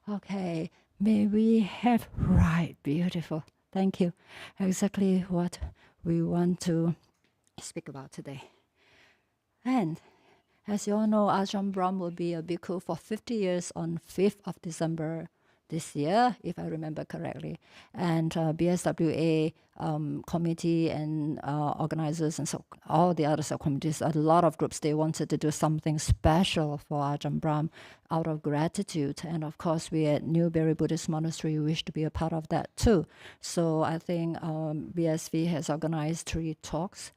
Okay, may we have, right, beautiful. Thank you. Exactly what we want to speak about today. And as you all know, Ajahn Brahm will be a bhikkhu for 50 years on 5th of December this year, if I remember correctly. And BSWA committee and organizers and so all the other sub-committees, a lot of groups, they wanted to do something special for Ajahn Brahm out of gratitude. And of course, we at Newberry Buddhist Monastery wish to be a part of that too. So I think BSV has organized 3 talks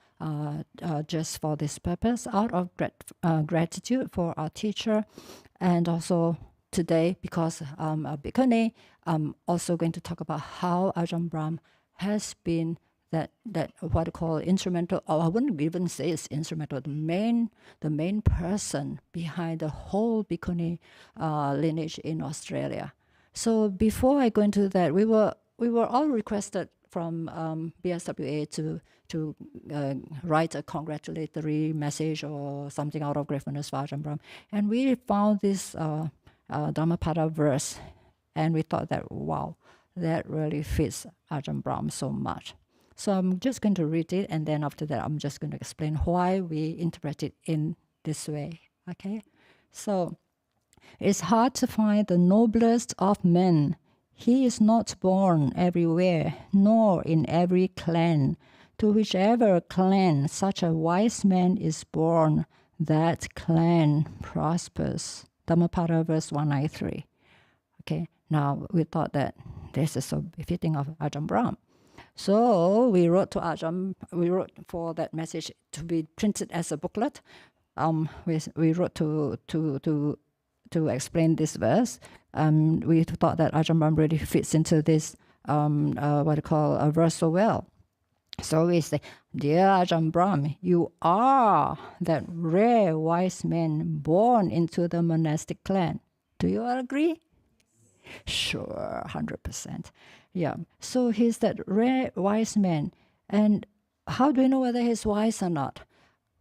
just for this purpose, out of gratitude for our teacher. And also today, because a Bhikkhuni, I'm also going to talk about how Ajahn Brahm has been that what I call instrumental, or I wouldn't even say it's instrumental, the main person behind the whole Bhikkhuni lineage in Australia. So before I go into that, we were all requested from BSWA to write a congratulatory message or something out of gratefulness for Ajahn Brahm. And we found this Dhammapada verse, and we thought that, wow, that really fits Ajahn Brahm so much. So I'm just going to read it, and then after that, I'm just going to explain why we interpret it in this way, okay? So, it's hard to find the noblest of men. He is not born everywhere, nor in every clan. To whichever clan such a wise man is born, that clan prospers. Dhammapada verse 193. Okay, now we thought that this is so befitting of Ajahn Brahm. So we wrote for that message to be printed as a booklet. We wrote to explain this verse. We thought that Ajahn Brahm really fits into this what I call a verse so well. So we say, dear Ajahn Brahm, you are that rare wise man born into the monastic clan. Do you all agree? Sure, 100%. Yeah. So he's that rare wise man. And how do we know whether he's wise or not?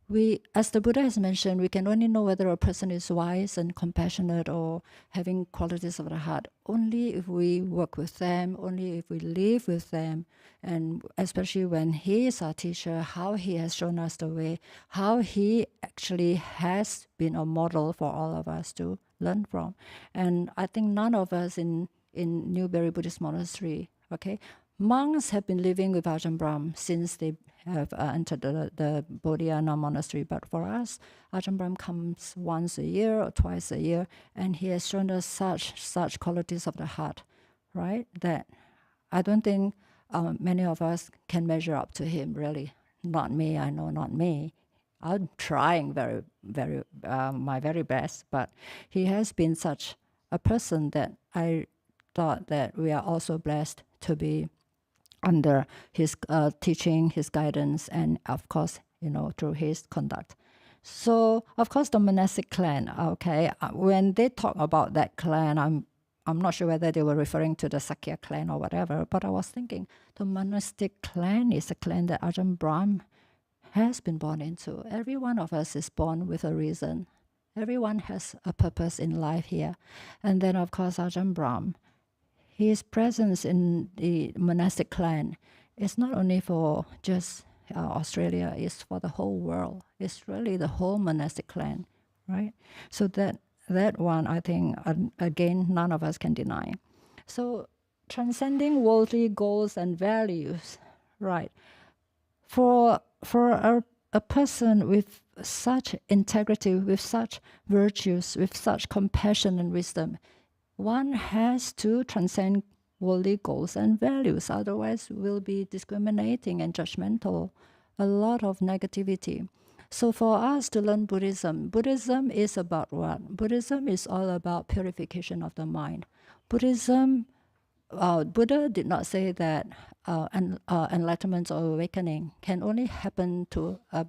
We, as the Buddha has mentioned, we can only know whether a person is wise and compassionate or having qualities of the heart only if we work with them, only if we live with them, and especially when he is our teacher, how he has shown us the way, how he actually has been a model for all of us to learn from. And I think none of us in Newberry Buddhist Monastery, okay, monks have been living with Ajahn Brahm since they have entered the Bodhiana monastery. But for us, Ajahn Brahm comes once a year or twice a year, and he has shown us such qualities of the heart, right? That I don't think many of us can measure up to him, really. Not me, I know, not me. I'm trying my very best, but he has been such a person that I thought that we are also blessed to be under his teaching, his guidance, and of course, through his conduct. So, of course, the monastic clan, okay, when they talk about that clan, I'm not sure whether they were referring to the Sakya clan or whatever, but I was thinking the monastic clan is a clan that Ajahn Brahm has been born into. Every one of us is born with a reason. Everyone has a purpose in life here. And then, of course, Ajahn Brahm, his presence in the monastic clan is not only for just Australia, it's for the whole world. It's really the whole monastic clan, right? So that one, I think, again, none of us can deny. So transcending worldly goals and values, right? For a person with such integrity, with such virtues, with such compassion and wisdom, one has to transcend worldly goals and values. Otherwise, we'll be discriminating and judgmental, a lot of negativity. So for us to learn Buddhism, Buddhism is about what? Buddhism is all about purification of the mind. Buddha did not say that enlightenment or awakening can only happen to a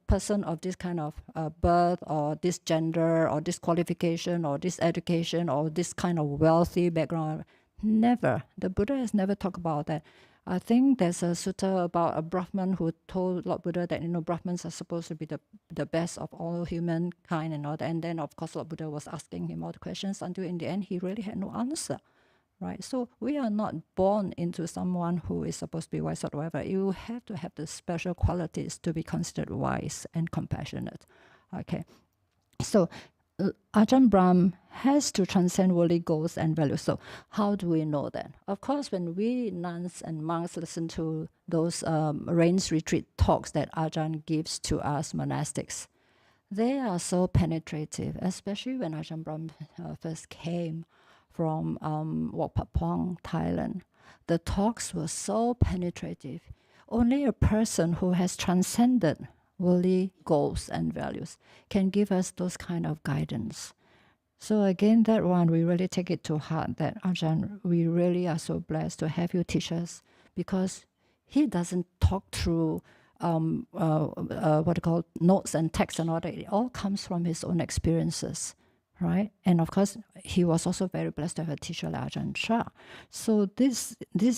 person of this kind of birth or this gender or this qualification or this education or this kind of wealthy background. Never. The Buddha has never talked about that. I think there's a sutta about a Brahman who told Lord Buddha that, Brahmins are supposed to be the best of all humankind and all that. And then, of course, Lord Buddha was asking him all the questions until in the end, he really had no answer, right? So we are not born into someone who is supposed to be wise or whatever. You have to have the special qualities to be considered wise and compassionate, okay? So Ajahn Brahm has to transcend worldly goals and values. So how do we know that? Of course, when we nuns and monks listen to those rains retreat talks that Ajahn gives to us monastics, they are so penetrative, especially when Ajahn Brahm first came from Wat Pong, Thailand. The talks were so penetrative. Only a person who has transcended worldly goals and values can give us those kind of guidance. So again, that one, we really take it to heart that Ajahn, we really are so blessed to have you teach us, because he doesn't talk through notes and text and all that. It all comes from his own experiences, right? And of course, he was also very blessed to have a teacher like Ajahn Chah. So this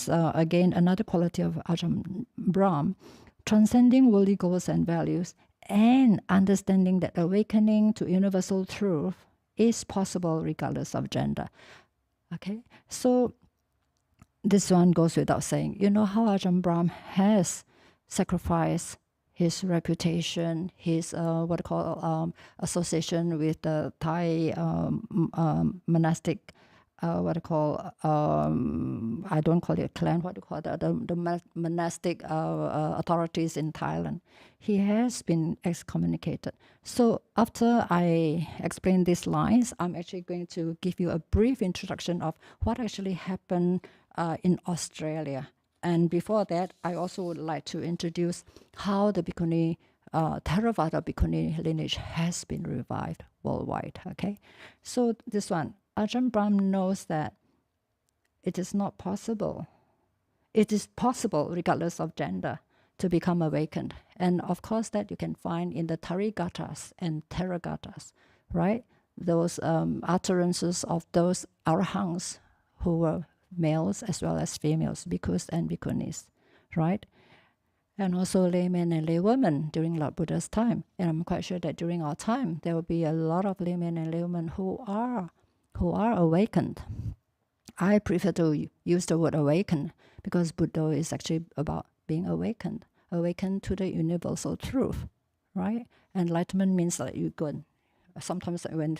again, another quality of Ajahn Brahm, transcending worldly goals and values and understanding that awakening to universal truth is possible regardless of gender. Okay, so this one goes without saying. You know how Ajahn Brahm has sacrificed his reputation, his association with the Thai monastic, I don't call it a clan, the monastic authorities in Thailand. He has been excommunicated. So after I explain these lines, I'm actually going to give you a brief introduction of what actually happened in Australia. And before that, I also would like to introduce how the Bhikkhuni, Theravada Bhikkhuni lineage has been revived worldwide, okay? So this one, Ajahn Brahm knows that it is not possible. It is possible, regardless of gender, to become awakened. And of course, that you can find in the Tarigatas and Theragatas, right? Those utterances of those arahants who were males as well as females, bhikkhus and bhikkhunis, right? And also laymen and laywomen during Lord Buddha's time. And I'm quite sure that during our time, there will be a lot of laymen and laywomen who are awakened. I prefer to use the word awaken, because Buddha is actually about being awakened to the universal truth, right? Enlightenment means that you go and sometimes when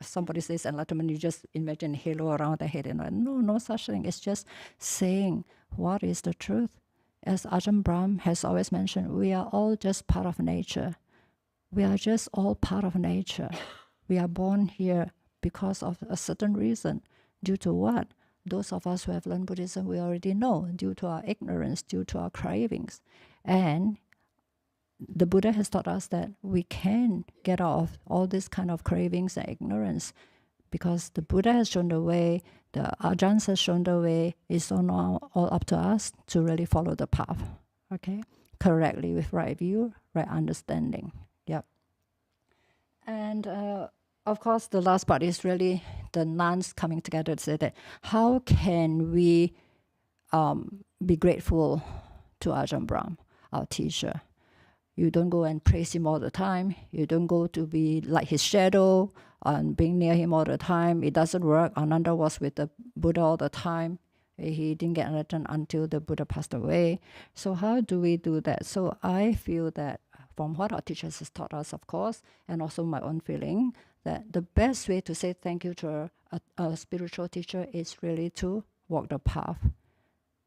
somebody says enlightenment, you just imagine a halo around the head. And no such thing. It's just saying what is the truth. As Ajahn Brahm has always mentioned, we are all just part of nature. We are just all part of nature. We are born here because of a certain reason. Due to what? Those of us who have learned Buddhism, we already know, due to our ignorance, due to our cravings. And the Buddha has taught us that we can get out of all this kind of cravings and ignorance, because the Buddha has shown the way, the Ajahns has shown the way. It's all up to us to really follow the path, okay? Correctly, with right view, right understanding. Yep. And of course, the last part is really the nuns coming together to say that how can we be grateful to Ajahn Brahm, our teacher? You don't go and praise him all the time. You don't go to be like his shadow and being near him all the time. It doesn't work. Ananda was with the Buddha all the time. He didn't get enlightened until the Buddha passed away. So how do we do that? So I feel that from what our teachers has taught us, of course, and also my own feeling, that the best way to say thank you to a spiritual teacher is really to walk the path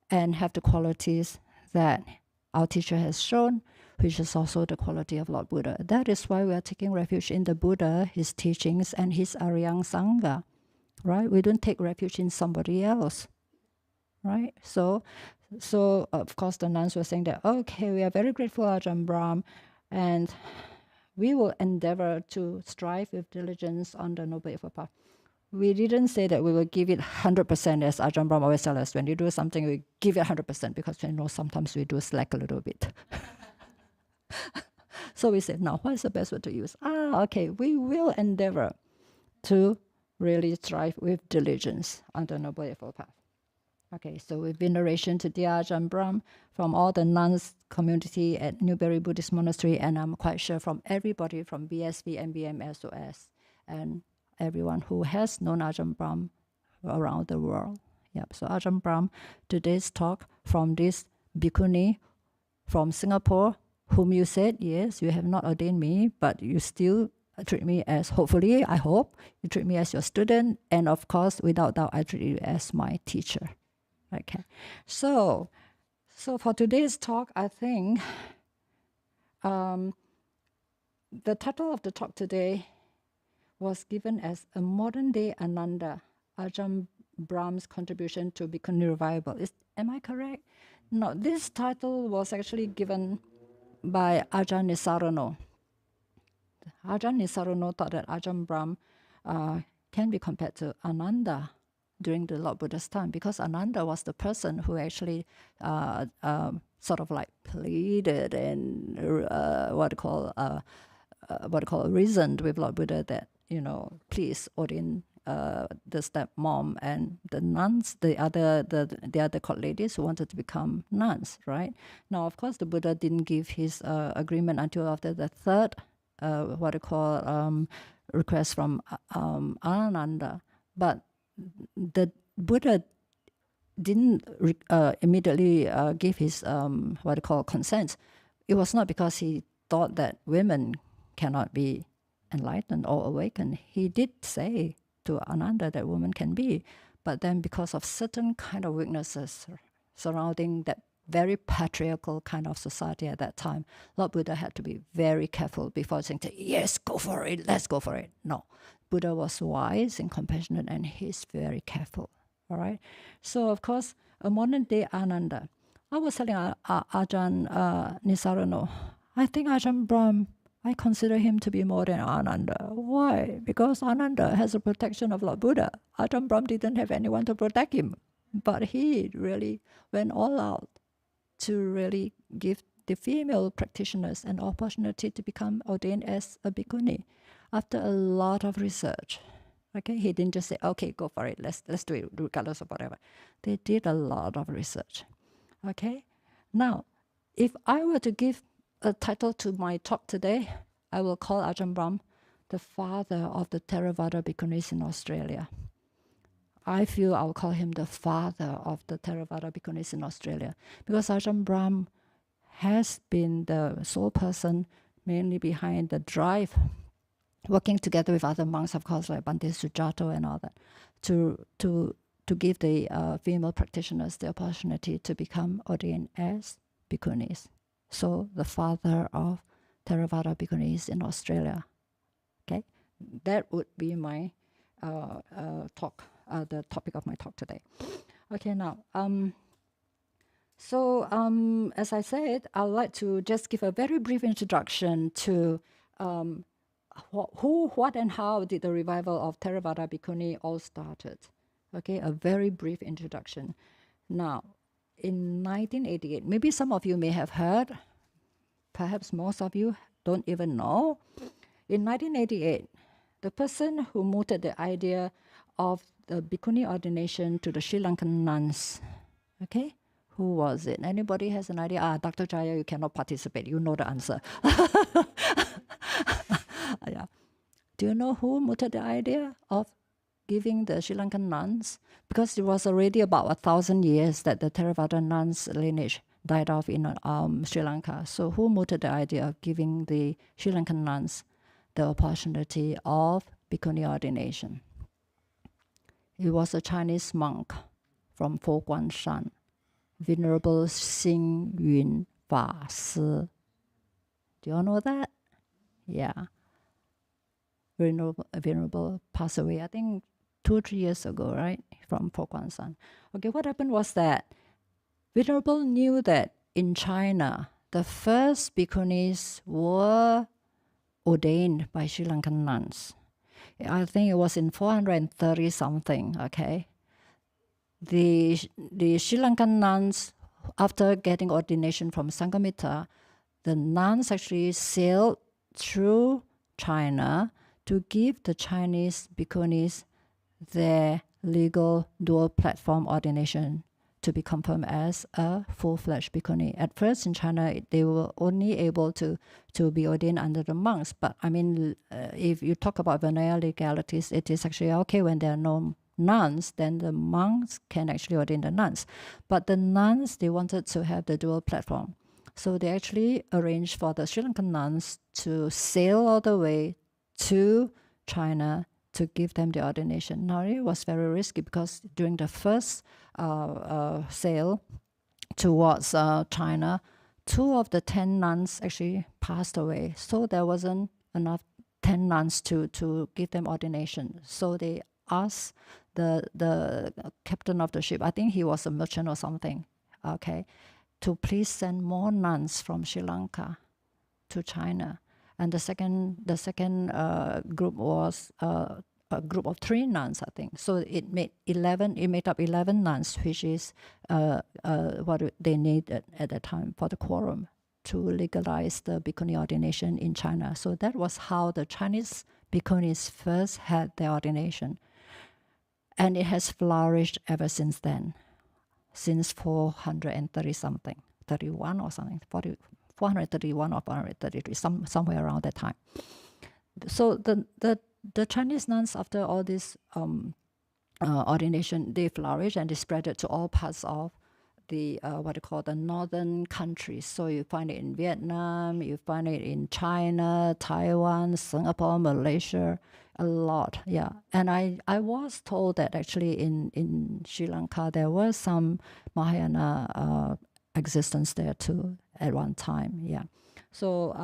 and have the qualities that our teacher has shown, which is also the quality of Lord Buddha. That is why we are taking refuge in the Buddha, his teachings, and his Aryang Sangha, right? We don't take refuge in somebody else, right? So of course, the nuns were saying that, okay, we are very grateful, Ajahn Brahm, and we will endeavor to strive with diligence on the Noble Eightfold Path. We didn't say that we will give it 100%, as Ajahn Brahm always tells us. When you do something, we give it 100%, because sometimes we do slack a little bit. So we said, now, what is the best word to use? Okay, we will endeavor to really strive with diligence on the Noble Eightfold Path. Okay, so with veneration to dear Ajahn Brahm from all the nuns community at Newberry Buddhist Monastery, and I'm quite sure from everybody from BSV and BSWA and everyone who has known Ajahn Brahm around the world. Yep. So Ajahn Brahm, today's talk from this Bhikkhuni from Singapore, whom you said, yes, you have not ordained me, but you still treat me as, hopefully, I hope, you treat me as your student, and of course, without doubt, I treat you as my teacher. Okay. So for today's talk, I think the title of the talk today was given as A Modern Day Ananda, Ajahn Brahm's Contribution to Bhikkhuni Revival. Am I correct? No, this title was actually given by Ajahn Nisarano. Ajahn Nisarano thought that Ajahn Brahm can be compared to Ananda during the Lord Buddha's time, because Ananda was the person who actually sort of like pleaded and reasoned with Lord Buddha that, please ordain the stepmom and the nuns, the other court ladies who wanted to become nuns, right? Now, of course, the Buddha didn't give his agreement until after the third request from Ananda, but the Buddha didn't immediately give his consent. It was not because he thought that women cannot be enlightened or awakened. He did say to Ananda that women can be, but then because of certain kind of weaknesses surrounding that very patriarchal kind of society at that time, Lord Buddha had to be very careful before saying, yes, go for it, let's go for it. No, Buddha was wise and compassionate, and he's very careful. All right. So, of course, a modern day Ananda. I was telling Ajahn Nisarano, I think Ajahn Brahm, I consider him to be more than Ananda. Why? Because Ananda has the protection of Lord Buddha. Ajahn Brahm didn't have anyone to protect him. But he really went all out to really give the female practitioners an opportunity to become ordained as a bhikkhuni after a lot of research. Okay, he didn't just say, okay, go for it, let's do it regardless of whatever. They did a lot of research. Okay, now, if I were to give a title to my talk today, I will call Ajahn Brahm the father of the Theravada Bhikkhunis in Australia. I feel I'll call him the father of the Theravada Bhikkhunis in Australia, because Ajahn Brahm has been the sole person mainly behind the drive, working together with other monks, of course, like Bhante Sujato and all that, to give the female practitioners the opportunity to become ordained as bhikkhunis. So the father of Theravada Bhikkhunis in Australia. Okay, that would be my talk, the topic of my talk today. Okay, now, as I said, I'd like to just give a very brief introduction to who, what, and how did the revival of Theravada Bhikkhuni all started. Okay, a very brief introduction. Now, in 1988, maybe some of you may have heard, perhaps most of you don't even know. In 1988, the person who mooted the idea of the Bhikkhuni ordination to the Sri Lankan nuns, okay, who was it? Anybody has an idea? Dr. Jaya, you cannot participate. You know the answer. Yeah. Do you know who mooted the idea of giving the Sri Lankan nuns? Because it was already about 1,000 years that the Theravada nuns lineage died off in Sri Lanka. So who mooted the idea of giving the Sri Lankan nuns the opportunity of Bhikkhuni ordination? It was a Chinese monk from Fo Guang Shan, Venerable Xing Yun Fa Si. Do you all know that? Yeah. Venerable passed away, I think 2 or 3 years ago, right? From Fo Guang Shan. Okay, what happened was that Venerable knew that in China, the first bhikkhunis were ordained by Sri Lankan nuns. I think it was in 430 something, okay? The Sri Lankan nuns, after getting ordination from Sanghamitra, the nuns actually sailed through China to give the Chinese bhikkhunis their legal dual platform ordination to be confirmed as a full-fledged bhikkhuni. At first in China, they were only able to be ordained under the monks. But I mean, if you talk about Vinaya legalities, it is actually okay when there are no nuns, then the monks can actually ordain the nuns. But the nuns, they wanted to have the dual platform. So they actually arranged for the Sri Lankan nuns to sail all the way to China to give them the ordination. Now it was very risky because during the first sail towards China, 2 of the 10 nuns actually passed away. So there wasn't enough 10 nuns to give them ordination. So they asked the captain of the ship, I think he was a merchant or something, okay, to please send more nuns from Sri Lanka to China. And the second group was a group of 3 nuns, I think. So it made up 11 nuns, which is what they needed at that time for the quorum to legalize the bhikkhuni ordination in China. So that was how the Chinese bhikkhunis first had their ordination. And it has flourished ever since then, since 430 something, 31 or something, 431 or 433, somewhere around that time. So the Chinese nuns, after all this ordination, they flourished and they spread it to all parts of the what you call the northern countries. So you find it in Vietnam, you find it in China, Taiwan, Singapore, Malaysia, a lot, yeah. And I was told that actually in Sri Lanka there was some Mahayana existence there too at one time, yeah. So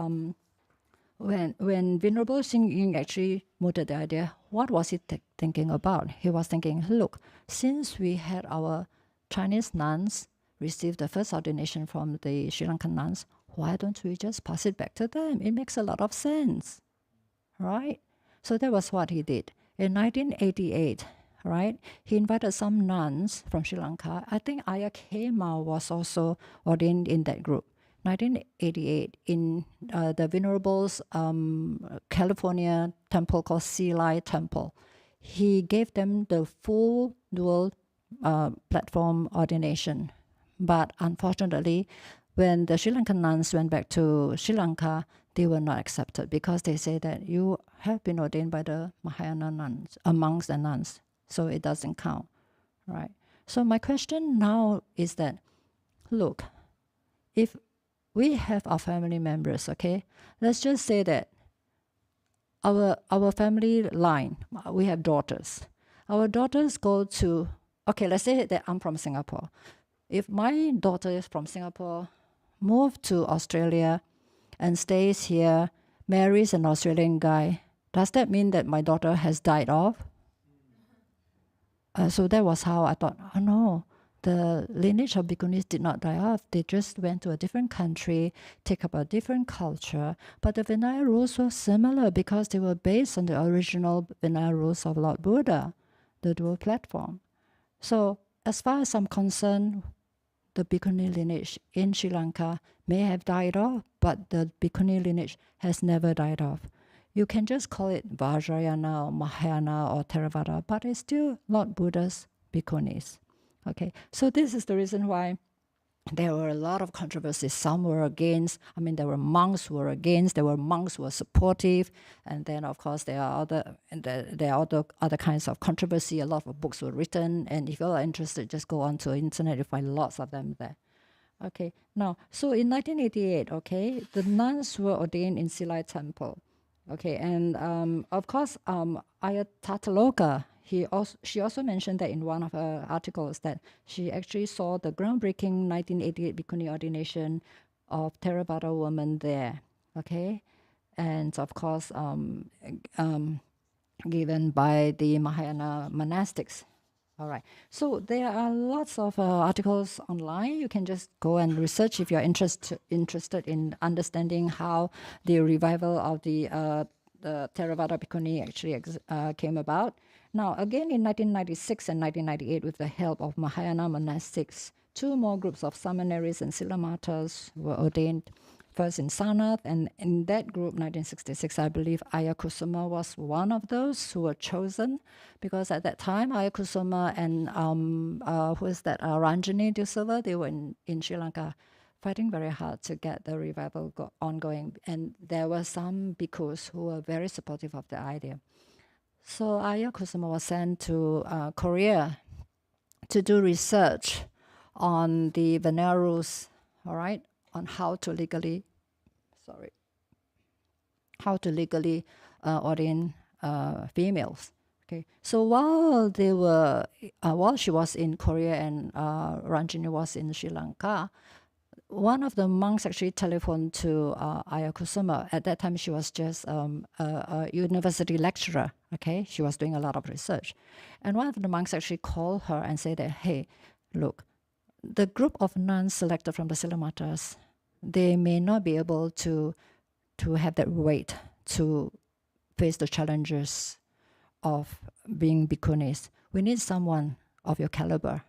when Venerable Xing actually mooted the idea, what was he thinking about? He was thinking, look, since we had our Chinese nuns receive the first ordination from the Sri Lankan nuns, why don't we just pass it back to them? It makes a lot of sense, right? So that was what he did. In 1988, right, he invited some nuns from Sri Lanka. I think Ayya Upekkha was also ordained in that group. 1988, in the Venerable's California temple called Sea Light Temple, he gave them the full dual platform ordination. But unfortunately, when the Sri Lankan nuns went back to Sri Lanka, they were not accepted because they say that you have been ordained by the Mahayana nuns, monks and nuns, so it doesn't count, right? So my question now is that, look, if we have our family members, okay, let's just say that our family line, we have daughters. Our daughters go to, okay, let's say that I'm from Singapore. If my daughter is from Singapore, move to Australia and stays here, marries an Australian guy, does that mean that my daughter has died off? So that was how I thought, oh no, the lineage of bhikkhunis did not die off. They just went to a different country, take up a different culture. But the Vinaya rules were similar because they were based on the original Vinaya rules of Lord Buddha, the dual platform. So as far as I'm concerned, the bhikkhuni lineage in Sri Lanka may have died off, but the bhikkhuni lineage has never died off. You can just call it Vajrayana or Mahayana or Theravada, but it's still Lord Buddha's bhikkhunis. Okay, so this is the reason why there were a lot of controversies. Some were against. I mean, there were monks who were against. There were monks who were supportive, and then of course there are other kinds of controversy. A lot of books were written, and if you are interested, just go onto the internet. You find lots of them there. Okay, now so in 1988, okay, the nuns were ordained in Silai Temple. Okay, and of course, Ayya Tataloka, she also mentioned that in one of her articles that she actually saw the groundbreaking 1988 Bhikkhuni ordination of Theravada woman there. Okay, and of course, given by the Mahayana monastics. All right. So there are lots of articles online. You can just go and research if you're interested in understanding how the revival of the Theravada Bhikkhuni actually came about. Now, again in 1996 and 1998, with the help of Mahayana monastics, 2 more groups of seminaries and Silamatas were ordained first in Sarnath, and in that group, 1966, I believe Ayya Kusuma was one of those who were chosen, because at that time, Ayya Kusuma and who is that, Ranjani De Silva, they were in Sri Lanka fighting very hard to get the revival ongoing, and there were some bhikkhus who were very supportive of the idea. So Ayya Kusuma was sent to Korea to do research on the Venerables, all right, on how to legally ordain females. Okay, so while they were, while she was in Korea and Ranjini was in Sri Lanka, one of the monks actually telephoned to Ayya Kusuma. At that time, she was just a university lecturer. Okay, she was doing a lot of research, and one of the monks actually called her and said that, "Hey, look, the group of nuns selected from the Silamatas, they may not be able to have that weight to face the challenges of being bhikkhunis. We need someone of your caliber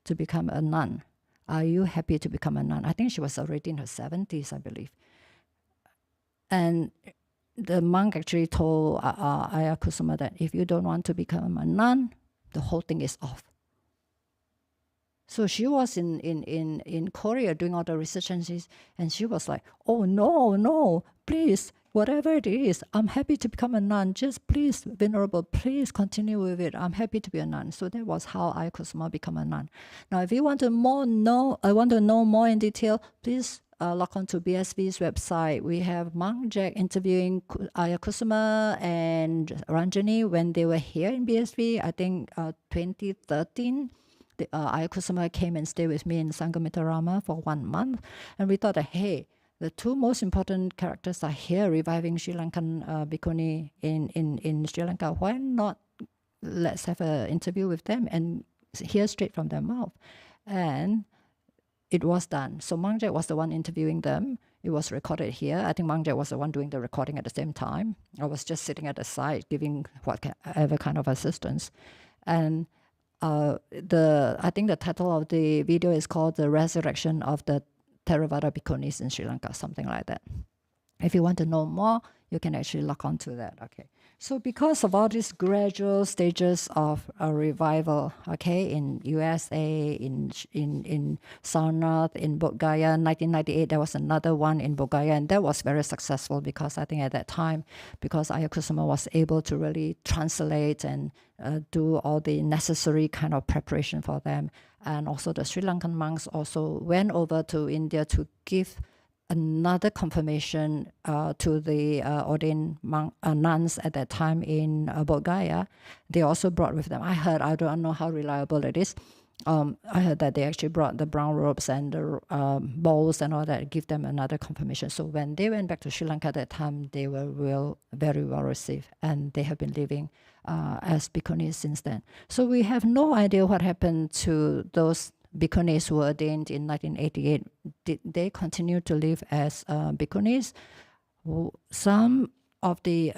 to become a nun. Are you happy to become a nun?" I think she was already in her 70s, I believe. And the monk actually told Ayya Kusuma that if you don't want to become a nun, the whole thing is off. So she was in Korea doing all the research, and she was like, "Oh, no, please, whatever it is, I'm happy to become a nun. Just please, Venerable, please continue with it. I'm happy to be a nun." So that was how Ayya Kusuma became a nun. Now, if you want to know more in detail, please log on to BSW's website. We have Monk Jack interviewing Ayya Kusuma and Ranjani when they were here in BSW, I think 2013. Ayya Kusuma came and stayed with me in Sangamitarama for 1 month. And we thought that, hey, the two most important characters are here reviving Sri Lankan Bhikkhuni in Sri Lanka. Why not let's have an interview with them and hear straight from their mouth? And it was done. So Mang Jack was the one interviewing them. It was recorded here. I think Mang Jack was the one doing the recording at the same time. I was just sitting at the side giving whatever kind of assistance. And I think the title of the video is called "The Resurrection of the Theravada Bhikkhunis in Sri Lanka," something like that. If you want to know more, you can actually log on to that. Okay. So because of all these gradual stages of a revival, okay, in USA, in Sarnath, in Bodh Gaya, 1998, there was another one in Bodh Gaya, and that was very successful because I think at that time, because Ayya Kusuma was able to really translate and do all the necessary kind of preparation for them. And also the Sri Lankan monks also went over to India to give another confirmation to the ordained nuns at that time in Bodh Gaya. They also brought with them, I don't know how reliable it is, I heard that they actually brought the brown robes and the bowls and all that, give them another confirmation. So when they went back to Sri Lanka at that time, they were very well received, and they have been living as bhikkhunis since then. So we have no idea what happened to those bhikkhunis who were ordained in 1988. Did they continue to live as bhikkhunis? Some of the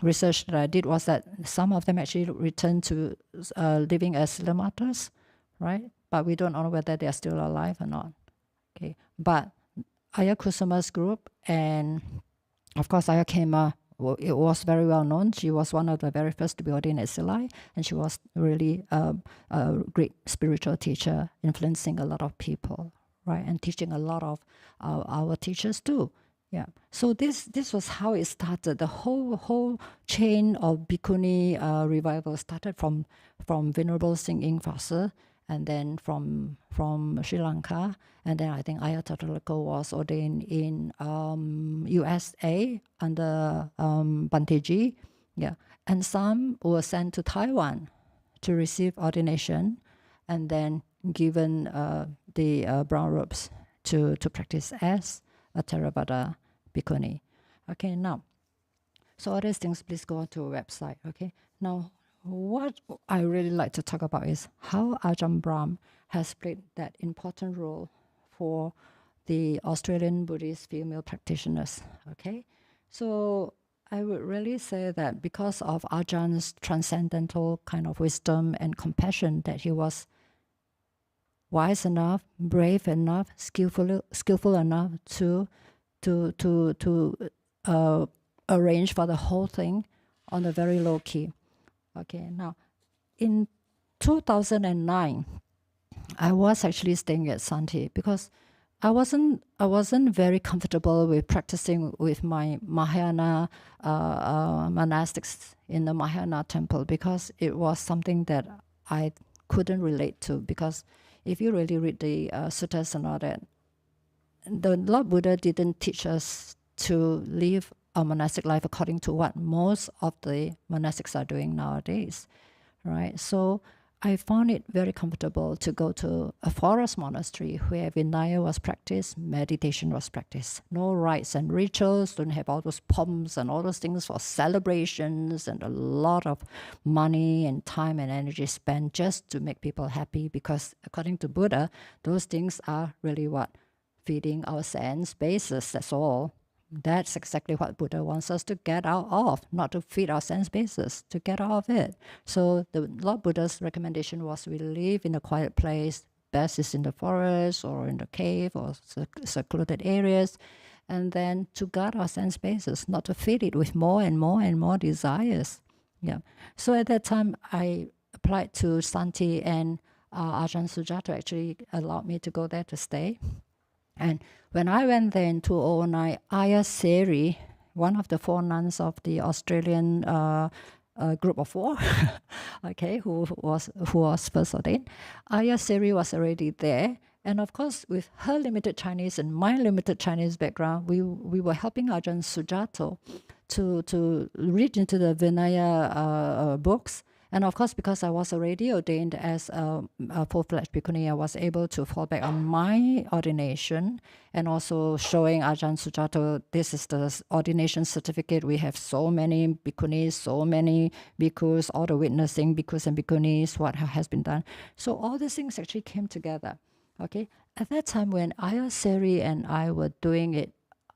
research that I did was that some of them actually returned to living as Silamatas, right? But we don't know whether they are still alive or not. Okay, but Ayya Kusuma's group, and of course Ayya Khema, it was very well known. She was one of the very first to be ordained at Silai, and she was really a great spiritual teacher, influencing a lot of people, right? And teaching a lot of our teachers too. Yeah. So this was how it started. The whole chain of Bhikkhuni revival started from Venerable Singh Fasa, and then from Sri Lanka, and then I think Ayya Tatalako was ordained in USA under Banteji, yeah, and some were sent to Taiwan to receive ordination, and then given the brown robes to practice as a Theravada Bhikkhuni. Okay, now, so all these things, please go to our website. Okay, now, what I really like to talk about is how Ajahn Brahm has played that important role for the Australian Buddhist female practitioners. Okay, so I would really say that because of Ajahn transcendental kind of wisdom and compassion, that he was wise enough, brave enough, skillful enough to to arrange for the whole thing on a very low key. Okay, now in 2009, I was actually staying at Santi because I wasn't very comfortable with practicing with my Mahayana monastics in the Mahayana temple, because it was something that I couldn't relate to. Because if you really read the suttas and all that, the Lord Buddha didn't teach us to live a monastic life according to what most of the monastics are doing nowadays, right? So I found it very comfortable to go to a forest monastery where Vinaya was practiced, meditation was practiced. No rites and rituals, don't have all those pomps and all those things for celebrations, and a lot of money and time and energy spent just to make people happy, because according to Buddha, those things are really what? Feeding our sense bases, that's all. That's exactly what Buddha wants us to get out of, not to feed our sense bases, to get out of it. So the Lord Buddha's recommendation was we live in a quiet place, best is in the forest or in the cave or secluded areas, and then to guard our sense bases, not to feed it with more and more and more desires. Yeah. So at that time, I applied to Santi, and Ajahn Sujato actually allowed me to go there to stay. And when I went there in 2009, Ayya Seri, one of the 4 nuns of the Australian group of 4, okay, who was first ordained, Ayya Seri was already there. And of course, with her limited Chinese and my limited Chinese background, we were helping Ajahn Sujato to read into the Vinaya books. And of course, because I was already ordained as a full-fledged Bhikkhuni, I was able to fall back on my ordination, and also showing Ajahn Sujato, this is the ordination certificate. We have so many Bhikkhunis, so many bhikkhus, all the witnessing bhikkhus and bhikkhunis, what has been done. So all these things actually came together. Okay, at that time when Ayya Seri and I were doing it,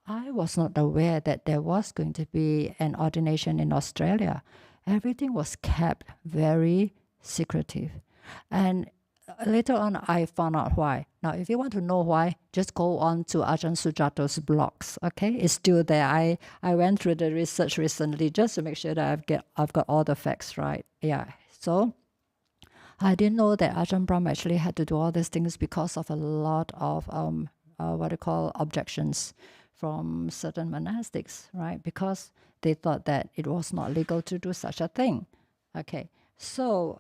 I was not aware that there was going to be an ordination in Australia. Everything was kept very secretive. And later on, I found out why. Now, if you want to know why, just go on to Ajahn Sujato's blogs, okay? It's still there. I went through the research recently just to make sure that I've got all the facts right. Yeah, so I didn't know that Ajahn Brahm actually had to do all these things because of a lot of objections from certain monastics, right? Because they thought that it was not legal to do such a thing. Okay, so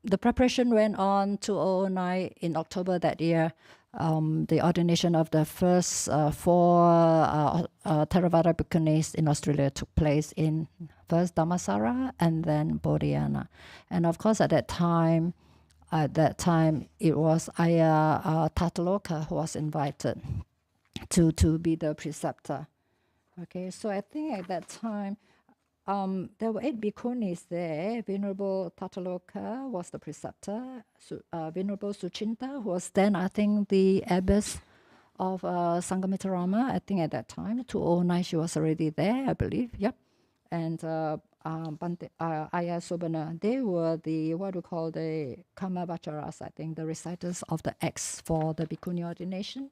the preparation went on to 2009. In October that year, the ordination of the first 4 Theravada Bhikkhunis in Australia took place in first Dhammasara and then Bodhiana. And of course, at that time, it was Ayya Tataloka who was invited to be the preceptor. Okay, so I think at that time, there were 8 bhikkhunis there. Venerable Tataloka was the preceptor. Venerable Suchinta, who was then, I think, the abbess of Sangamitarama. I think at that time, 2009, she was already there, I believe. Yep. And Ayya Sobana, they were the, what we call the Kamavacharas, I think, the reciters of the acts for the bhikkhuni ordination.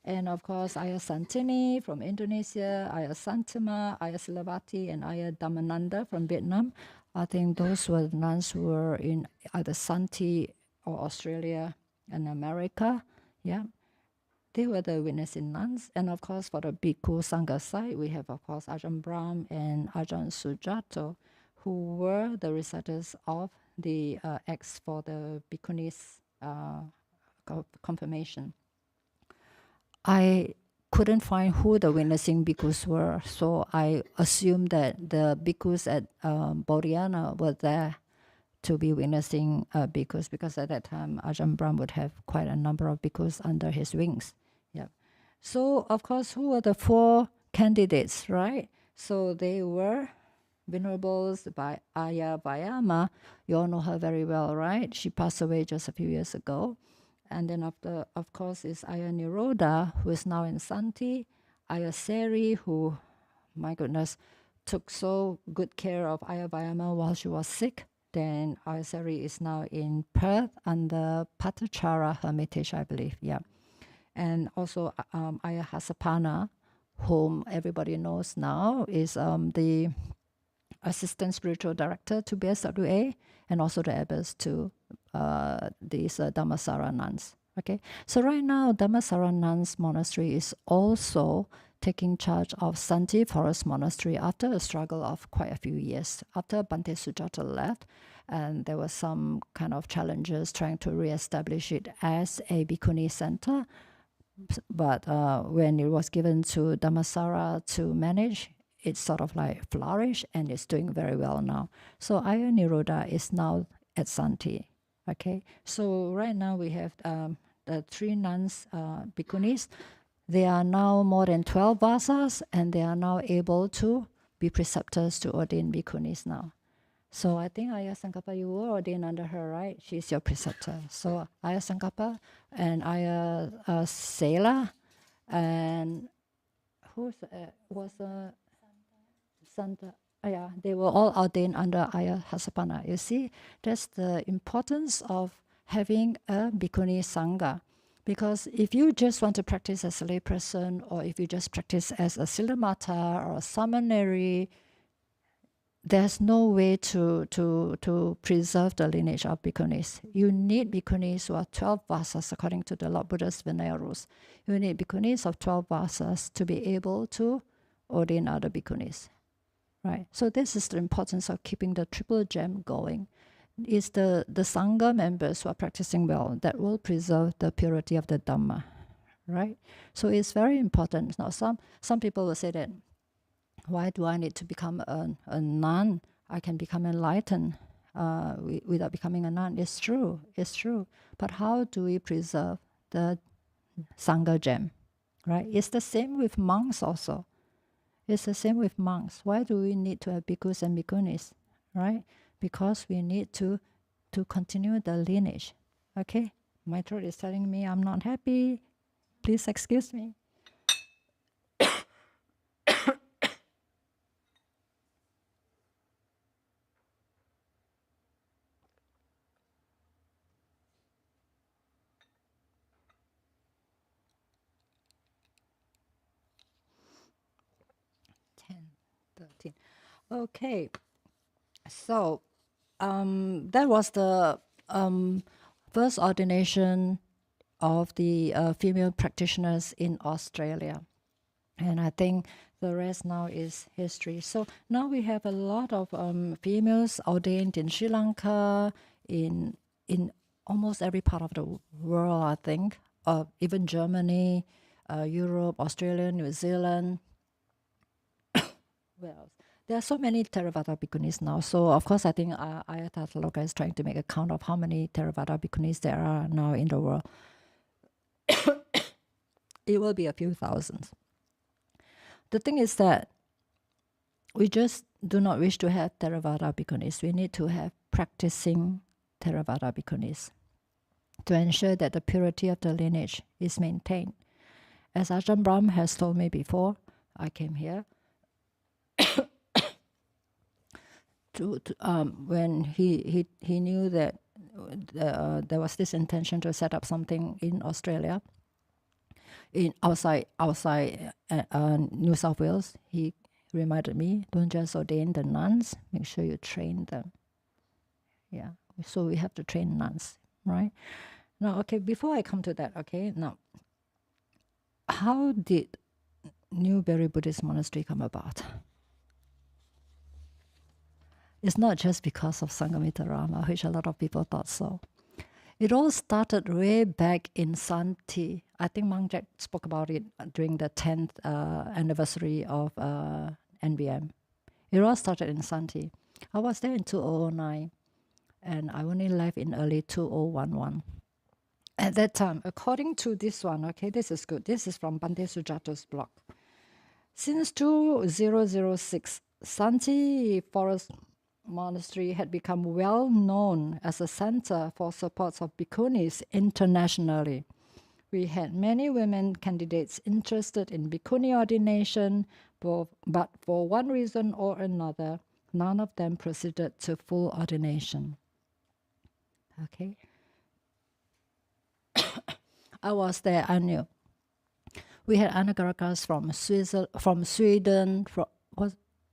And of course, Ayya Santini from Indonesia, Ayya Santima, Ayya Silavati, and Ayya Dhammananda from Vietnam. I think those were the nuns who were in either Santi or Australia and America. Yeah, they were the witnessing nuns. And of course, for the Bhikkhu Sangha side, we have, of course, Ajahn Brahm and Ajahn Sujato, who were the reciters of the acts for the Bhikkhunis confirmation. I couldn't find who the witnessing bhikkhus were, so I assumed that the bhikkhus at Bodhiana were there to be witnessing bhikkhus, because at that time Ajahn Brahm would have quite a number of bhikkhus under his wings. Yeah. So of course, who were the 4 candidates, right? So they were Venerables by Ayya Vayama. You all know her very well, right? She passed away just a few years ago. And then after, of course, is Ayya Nirodha, who is now in Santi. Ayya Seri, who, my goodness, took so good care of Ayya Vayama while she was sick. Then Ayya Seri is now in Perth under Patachara Hermitage, I believe. Yeah. And also Ayya Hasapana, whom everybody knows now, is the Assistant Spiritual Director to BSWA, and also the abbess to these Dhammasara nuns. Okay, so right now Dhammasara nuns monastery is also taking charge of Santi Forest Monastery after a struggle of quite a few years. After Bhante Sujata left, and there were some kind of challenges trying to re-establish it as a Bhikkhuni center. But when it was given to Dhammasara to manage, it sort of like flourished and it's doing very well now. So Ayya Nirodha is now at Santi. Okay, so right now we have the 3 nuns, Bhikkhunis. They are now more than 12 vasas, and they are now able to be preceptors to ordain Bhikkhunis now. So I think Ayya Sankappa, you were ordained under her, right? She's your preceptor. So Ayya Sankappa and Ayya Sela, and who was Santa? Yeah, they were all ordained under Ayya Hasapana. You see, that's the importance of having a Bhikkhuni Sangha. Because if you just want to practice as a layperson, or if you just practice as a Siddhamata or a seminary, there's no way to preserve the lineage of Bhikkhunis. You need Bhikkhunis who are 12 vasas according to the Lord Buddha's Vinaya rules. You need Bhikkhunis of 12 vasas to be able to ordain other Bhikkhunis. Right? So this is the importance of keeping the triple gem going. It's the Sangha members who are practicing well that will preserve the purity of the Dhamma. Right? So it's very important. Now some people will say that, why do I need to become a nun? I can become enlightened without becoming a nun. It's true. But how do we preserve the Sangha gem? Right? It's the same with monks also. It's the same with monks. Why do we need to have bhikkhus and bhikkhunis? Right? Because we need to continue the lineage. Okay? My throat is telling me I'm not happy. Please excuse me. 10, 13. Okay, so that was the first ordination of the female practitioners in Australia. And I think the rest now is history. So now we have a lot of females ordained in Sri Lanka, in almost every part of the world, I think, even Germany, Europe, Australia, New Zealand. Where else? There are so many Theravada Bhikkhunis now. So, of course, I think Ayya Tataloka is trying to make a count of how many Theravada Bhikkhunis there are now in the world. It will be a few thousands. The thing is that we just do not wish to have Theravada Bhikkhunis. We need to have practicing Theravada Bhikkhunis to ensure that the purity of the lineage is maintained. As Ajahn Brahm has told me before, I came here, when he knew that there was this intention to set up something in Australia, in outside New South Wales, he reminded me, don't just ordain the nuns, make sure you train them. Yeah, so we have to train nuns, right? Now, okay, before I come to that, okay, now, how did Newberry Buddhist Monastery come about? It's not just because of Sanghamitra Rama, which a lot of people thought so. It all started way back in Santi. I think Mang Jack spoke about it during the 10th anniversary of NBM. It all started in Santi. I was there in 2009, and I only left in early 2011. At that time, according to this one, okay, this is good. This is from Bhante Sujata's blog. Since 2006, Santi Forest Monastery had become well known as a center for support of bhikkhunis internationally. We had many women candidates interested in bhikkhuni ordination, but for one reason or another, none of them proceeded to full ordination. Okay. I was there, I knew. We had Anagarakas from Sweden,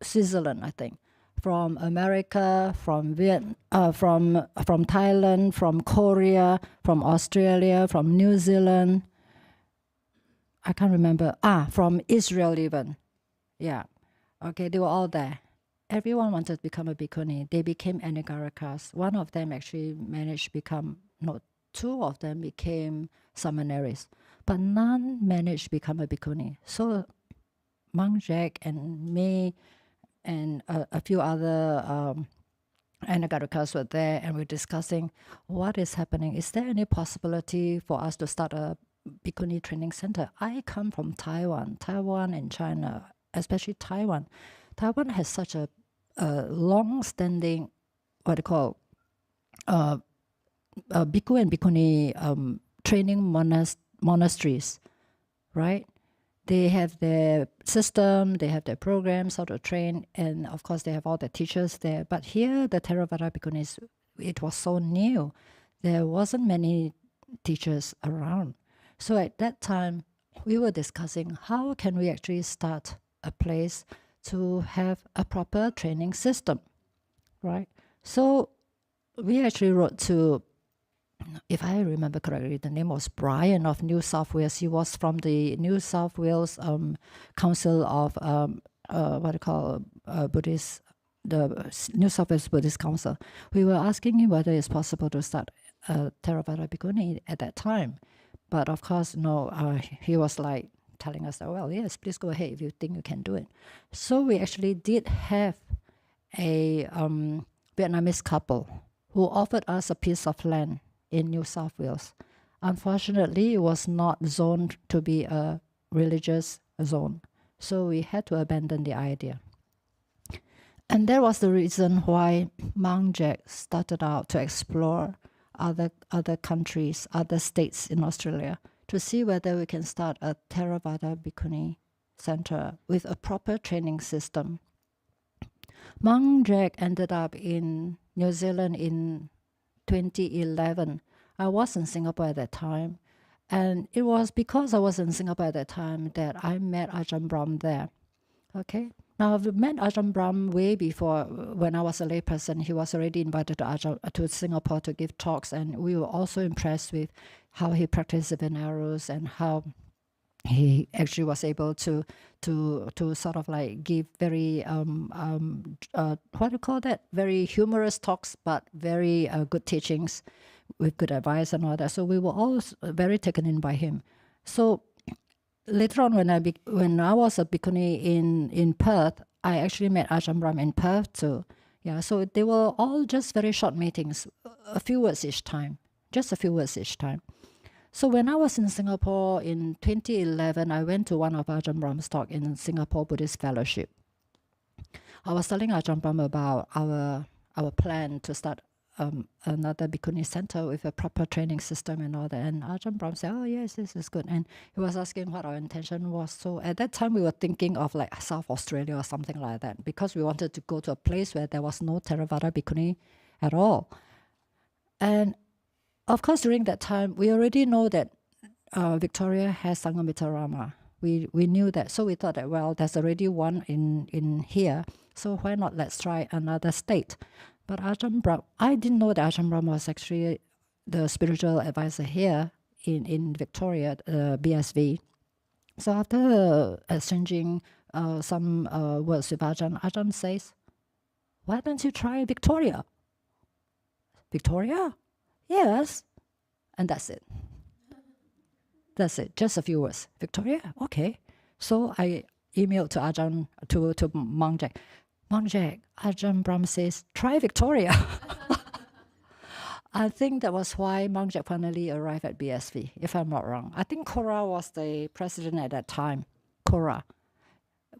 Switzerland, I think, from America, from from Thailand, from Korea, from Australia, from New Zealand. I can't remember. From Israel even. Yeah. Okay, they were all there. Everyone wanted to become a bhikkhuni. They became anagarakas. One of them actually managed to become, no, two of them became seminaries, but none managed to become a bhikkhuni. So Monk Jack and me and a few other anagarakas were there, and we're discussing what is happening. Is there any possibility for us to start a bhikkhuni training center? I come from Taiwan and China, especially Taiwan. Taiwan has such a long-standing, what they call, bhikkhu and bhikkhuni training monasteries, right? They have their system, they have their programs, how to train, and of course they have all the teachers there. But here, the Theravada Bhikkhunis, it was so new. There wasn't many teachers around. So at that time, we were discussing how can we actually start a place to have a proper training system, right? So we actually wrote to, if I remember correctly, the name was Brian of New South Wales. He was from the New South Wales Council of what they call Buddhist, the New South Wales Buddhist Council. We were asking him whether it's possible to start a Theravada Bhikkhuni at that time, but of course, no. He was like telling us that, well, yes, please go ahead if you think you can do it. So we actually did have a Vietnamese couple who offered us a piece of land in New South Wales. Unfortunately, it was not zoned to be a religious zone, so we had to abandon the idea. And that was the reason why Monk Jack started out to explore other countries, other states in Australia, to see whether we can start a Theravada Bhikkhuni center with a proper training system. Monk Jack ended up in New Zealand in 2011. I was in Singapore at that time, and it was because I was in Singapore at that time that I met Ajahn Brahm there. Okay, now I've met Ajahn Brahm way before. When I was a layperson, he was already invited to Singapore to give talks, and we were also impressed with how he practiced the Venerals and how he actually was able to sort of like give very what do you call that? Very humorous talks, but very good teachings with good advice and all that. So we were all very taken in by him. So later on, when I was a bhikkhuni in Perth, I actually met Ajahn Brahm in Perth too. Yeah, so they were all just very short meetings, a few words each time, just a few words each time. So when I was in Singapore in 2011, I went to one of Ajahn Brahm's talk in Singapore Buddhist Fellowship. I was telling Ajahn Brahm about our plan to start another Bhikkhuni center with a proper training system and all that. And Ajahn Brahm said, oh yes, this is good. And he was asking what our intention was. So at that time, we were thinking of like South Australia or something like that, because we wanted to go to a place where there was no Theravada Bhikkhuni at all. And of course, during that time, we already know that Victoria has Sanghamitra. We knew that. So we thought that, well, there's already one in here. So why not let's try another state? But Ajahn Brahm, I didn't know that Ajahn Brahm was actually the spiritual advisor here in Victoria, BSV. So after exchanging some words with Ajahn says, why don't you try Victoria? Victoria? Yes. And that's it. That's it. Just a few words. Victoria? Okay. So I emailed to Ajahn, to Monk Jack. Monk Jack, Ajahn Brahm says, try Victoria. I think that was why Monk Jack finally arrived at BSV, if I'm not wrong. I think Cora was the president at that time. Cora.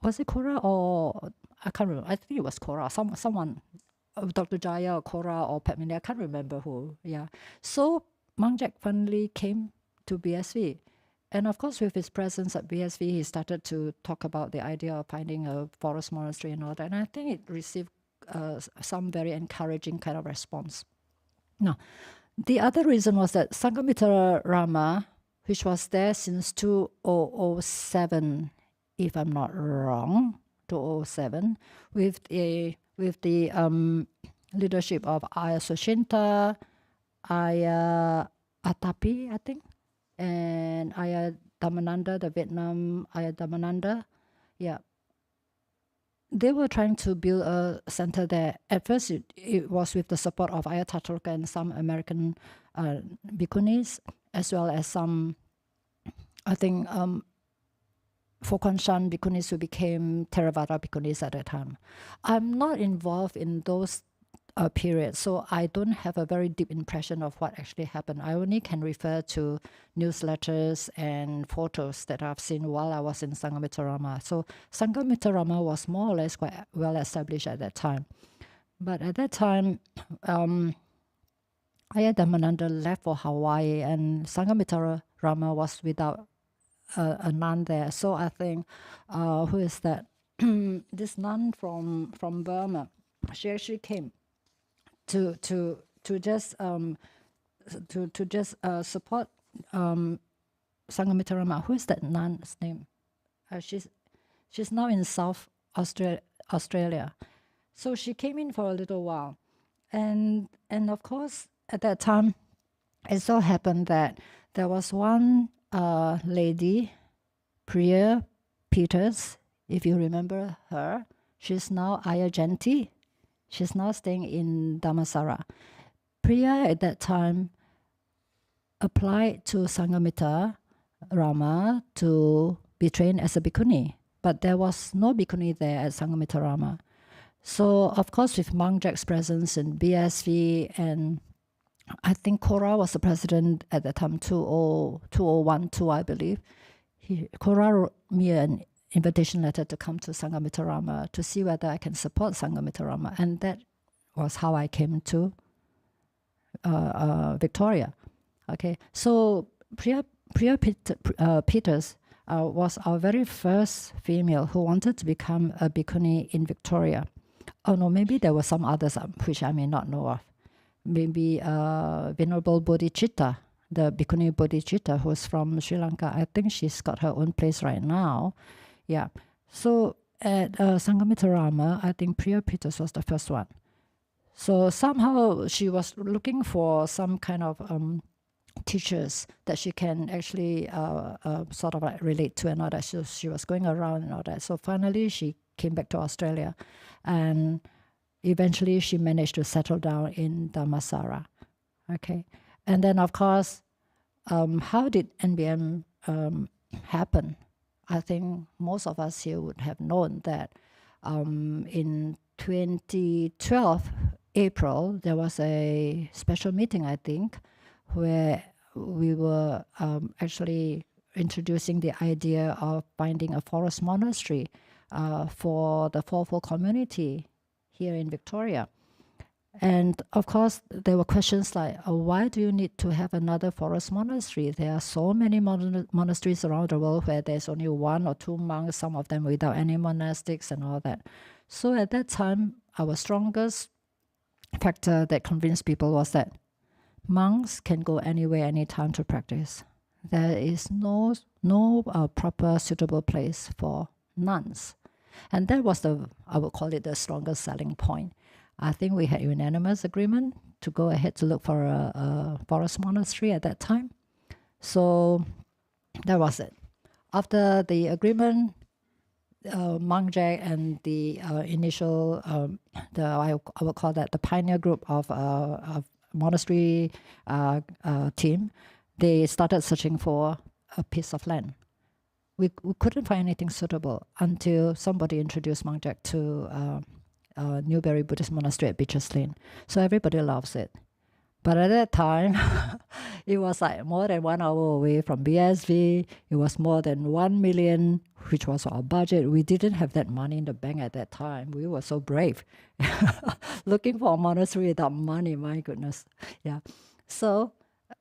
Was it Cora or... I can't remember. I think it was Cora. Someone... Dr. Jaya or Cora or Padmini, I can't remember who. Yeah. So Monk Jack finally came to BSV. And of course, with his presence at BSV, he started to talk about the idea of finding a forest monastery and all that. And I think it received some very encouraging kind of response. Now, the other reason was that Sanghamitra Rama which was there since 2007, if I'm not wrong, 2007, with the leadership of Ayya Suchinta, Ayya Atapi, I think, and Ayya Dhammananda, the Vietnam Ayya Dhammananda. Yeah. They were trying to build a center there. At first, it was with the support of Ayya Tathurka and some American Bhikkhunis, as well as some, I think, Fokanshan Bhikkhunis who became Theravada Bhikkhunis at that time. I'm not involved in those periods, so I don't have a very deep impression of what actually happened. I only can refer to newsletters and photos that I've seen while I was in Sangamitarama. So Sangamitarama was more or less quite well established at that time. But at that time, Ayya Dhammananda left for Hawaii, and Sangamitarama was without a nun there. So I think, who is that? This nun from Burma, she actually came to just support Sangamitarama. Who is that nun's name? She's now in South Australia. So she came in for a little while, and of course at that time, it so happened that there was one lady, Priya Peters, if you remember her. She's now Ayya Janti. She's now staying in Dhammasara. Priya at that time applied to Sangamitarama to be trained as a bhikkhuni, but there was no bhikkhuni there at Sangamitarama. So of course, with Monk Jack's presence in BSV, and I think Kora was the president at the time, 2012, I believe. Kora wrote me an invitation letter to come to Sangamitarama to see whether I can support Sangamitarama, and that was how I came to Victoria. Okay, so Priya Peters was our very first female who wanted to become a bhikkhuni in Victoria. Oh no, maybe there were some others which I may not know of. Maybe Venerable Bodhicitta, the Bhikkhuni Bodhicitta, who's from Sri Lanka. I think she's got her own place right now. Yeah. So at Sangamitarama, I think Priya Peters was the first one. So somehow she was looking for some kind of teachers that she can actually sort of like relate to and all that. So she was going around and all that. So finally she came back to Australia, and eventually she managed to settle down in Dhammasara. Okay. And then of course, how did NBM happen? I think most of us here would have known that in 2012, April, there was a special meeting, I think, where we were actually introducing the idea of finding a forest monastery for the Fourfold community here in Victoria. And of course, there were questions like, why do you need to have another forest monastery? There are so many monasteries around the world where there's only one or two monks, some of them without any monastics and all that. So at that time, our strongest factor that convinced people was that monks can go anywhere, anytime to practice. There is no proper suitable place for nuns. And that was I would call it the strongest selling point. I think we had unanimous agreement to go ahead to look for a forest monastery at that time. So that was it. After the agreement, Monk Jack and the initial, I would call that the pioneer group of monastery team, they started searching for a piece of land. We couldn't find anything suitable until somebody introduced Monk Jack to Newberry Buddhist Monastery at Beaches Lane. So everybody loves it. But at that time, it was like more than 1 hour away from BSV. It was more than 1 million, which was our budget. We didn't have that money in the bank at that time. We were so brave. Looking for a monastery without money, my goodness. Yeah. So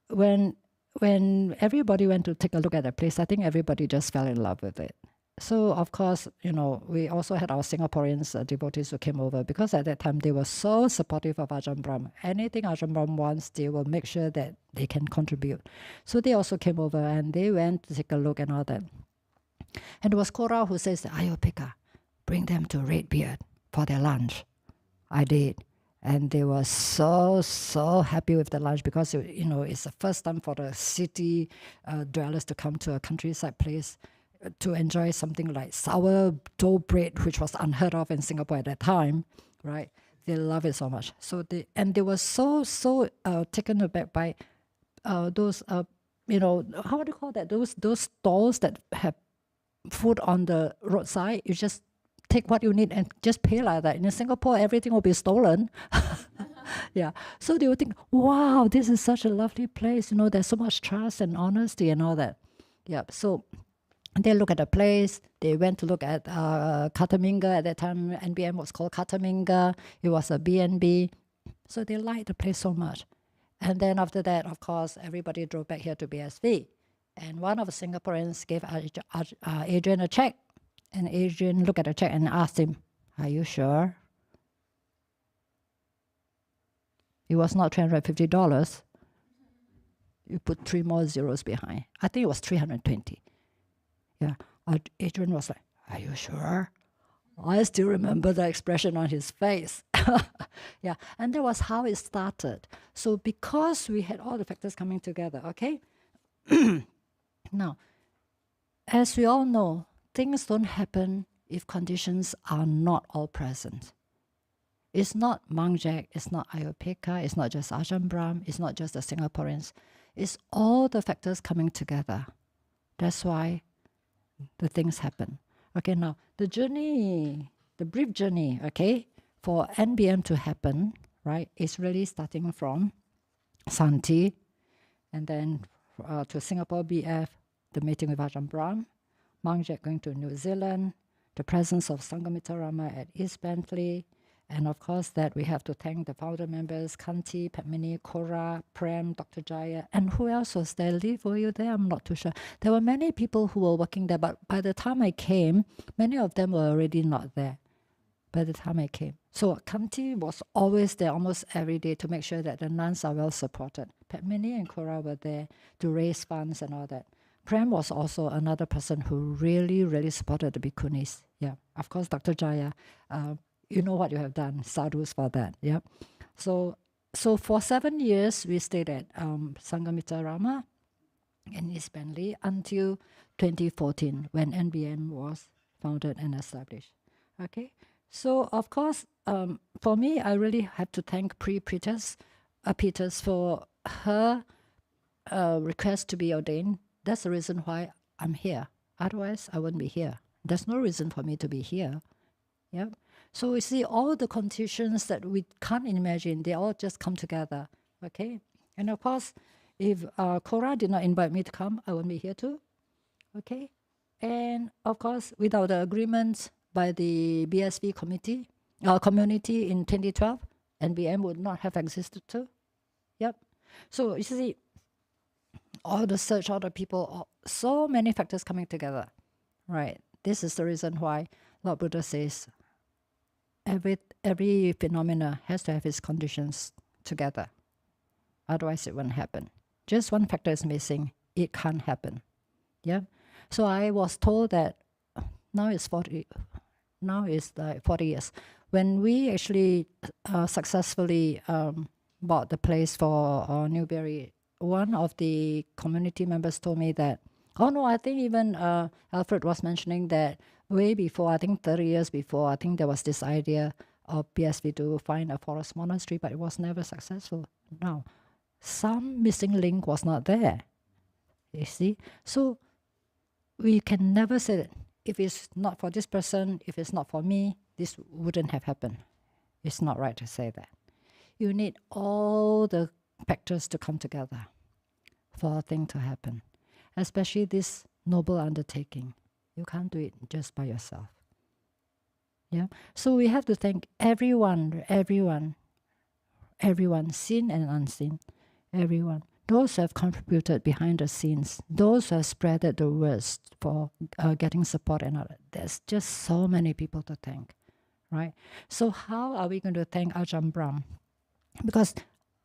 when everybody went to take a look at the place, I think everybody just fell in love with it. So, of course, we also had our Singaporeans devotees who came over because at that time they were so supportive of Ajahn Brahm. Anything Ajahn Brahm wants, they will make sure that they can contribute. So they also came over and they went to take a look and all that. And it was Cora who says, Ayya Upekkha, bring them to Red Beard for their lunch. I did. And they were so, so happy with the lunch because, it's the first time for the city dwellers to come to a countryside place to enjoy something like sourdough bread, which was unheard of in Singapore at that time, right? They love it so much. So they were so taken aback by those how do you call that? Those stalls that have food on the roadside. You just take what you need and just pay like that. In Singapore, everything will be stolen. Yeah. So they would think, wow, this is such a lovely place. There's so much trust and honesty and all that. Yeah. So they look at the place. They went to look at Kataminga. At that time, NBM was called Kataminga. It was a B&B. So they liked the place so much. And then after that, of course, everybody drove back here to BSV. And one of the Singaporeans gave Adrian a check. And Adrian looked at the check and asked him, are you sure? It was not $350. You put 3 more zeros behind. I think it was 320. Yeah. Adrian was like, are you sure? I still remember the expression on his face. Yeah. And that was how it started. So because we had all the factors coming together, okay? Now, as we all know, things don't happen if conditions are not all present. It's not Mang Jack, it's not Ayya Upekkha, it's not just Ajahn Brahm, it's not just the Singaporeans. It's all the factors coming together. That's why the things happen. Okay, now the journey, the brief journey, okay, for NBM to happen, right, is really starting from Santi and then to Singapore BF, the meeting with Ajahn Brahm, Mang Jack going to New Zealand, the presence of Sanghamitra Rama at East Bentley, and of course that we have to thank the founder members, Kanti, Padmini, Kora, Prem, Dr. Jaya, and who else was there? Liv, were you there? I'm not too sure. There were many people who were working there, but by the time I came, many of them were already not there by the time I came. So Kanti was always there almost every day to make sure that the nuns are well supported. Padmini and Kora were there to raise funds and all that. Prem was also another person who really, really supported the Bhikkhunis. Yeah, of course, Dr. Jaya, you know what you have done. Sadhus for that. Yeah. So for 7 years, we stayed at Sanghamitra Rama in East Bentley until 2014 when NBN was founded and established. Okay. So of course, for me, I really have to thank Peters for her request to be ordained. That's the reason why I'm here. Otherwise, I wouldn't be here. There's no reason for me to be here. Yeah. So we see all the conditions that we can't imagine, they all just come together. Okay. And of course, if Cora did not invite me to come, I wouldn't be here too. Okay. And of course, without the agreement by the BSV community in 2012, NBM would not have existed too. Yep. So you see, all the search, all the people, so many factors coming together, right? This is the reason why Lord Buddha says every phenomena has to have its conditions together. Otherwise, it won't happen. Just one factor is missing. It can't happen. Yeah. So I was told that now it's 40. Now it's like 40 years. When we actually successfully bought the place for Newberry, one of the community members told me that, oh no, I think even Alfred was mentioning that way before, I think 30 years before, I think there was this idea of BSV to find a forest monastery, but it was never successful. Now, some missing link was not there. You see? So we can never say that if it's not for this person, if it's not for me, this wouldn't have happened. It's not right to say that. You need all the factors to come together for a thing to happen, especially this noble undertaking. You can't do it just by yourself. Yeah. So we have to thank everyone, seen and unseen, everyone, those who have contributed behind the scenes, those who have spreaded the words for getting support and all that. There's just so many people to thank, right? So how are we going to thank Ajahn Brahm? Because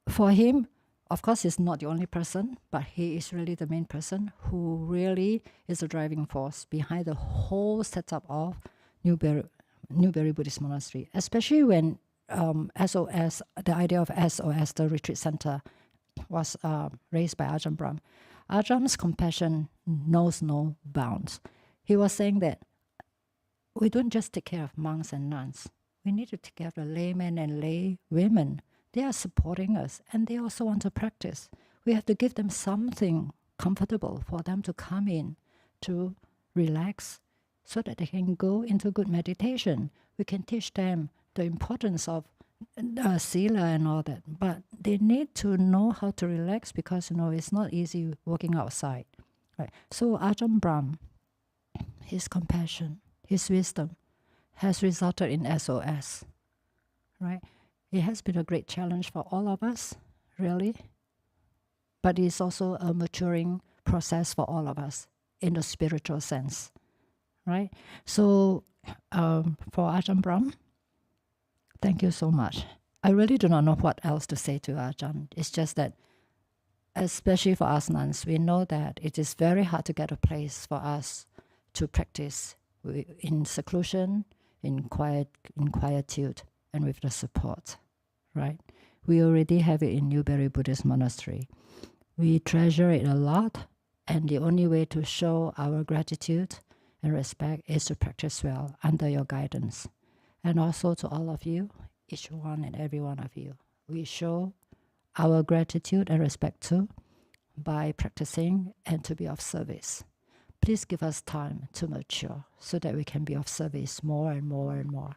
for him, of course, he's not the only person, but he is really the main person who really is the driving force behind the whole setup of Newberry Buddhist Monastery, especially when SOS, the idea of SOS, the retreat center, was raised by Ajahn Brahm. Ajahm's compassion knows no bounds. He was saying that we don't just take care of monks and nuns. We need to take care of the laymen and lay women. They are supporting us and they also want to practice. We have to give them something comfortable for them to come in to relax so that they can go into good meditation. We can teach them the importance of sila and all that, but they need to know how to relax because it's not easy working outside, right? So Ajahn Brahm, his compassion, his wisdom, has resulted in SOS, right? It has been a great challenge for all of us, really, but it's also a maturing process for all of us in the spiritual sense, right? So for Ajahn Brahm, thank you so much. I really do not know what else to say to Ajahn. It's just that, especially for us nuns, we know that it is very hard to get a place for us to practice in seclusion, in quietude, and with the support, right? We already have it in Newberry Buddhist Monastery. We treasure it a lot, and the only way to show our gratitude and respect is to practice well under your guidance. And also to all of you, each one and every one of you, we show our gratitude and respect too by practicing and to be of service. Please give us time to mature so that we can be of service more and more and more.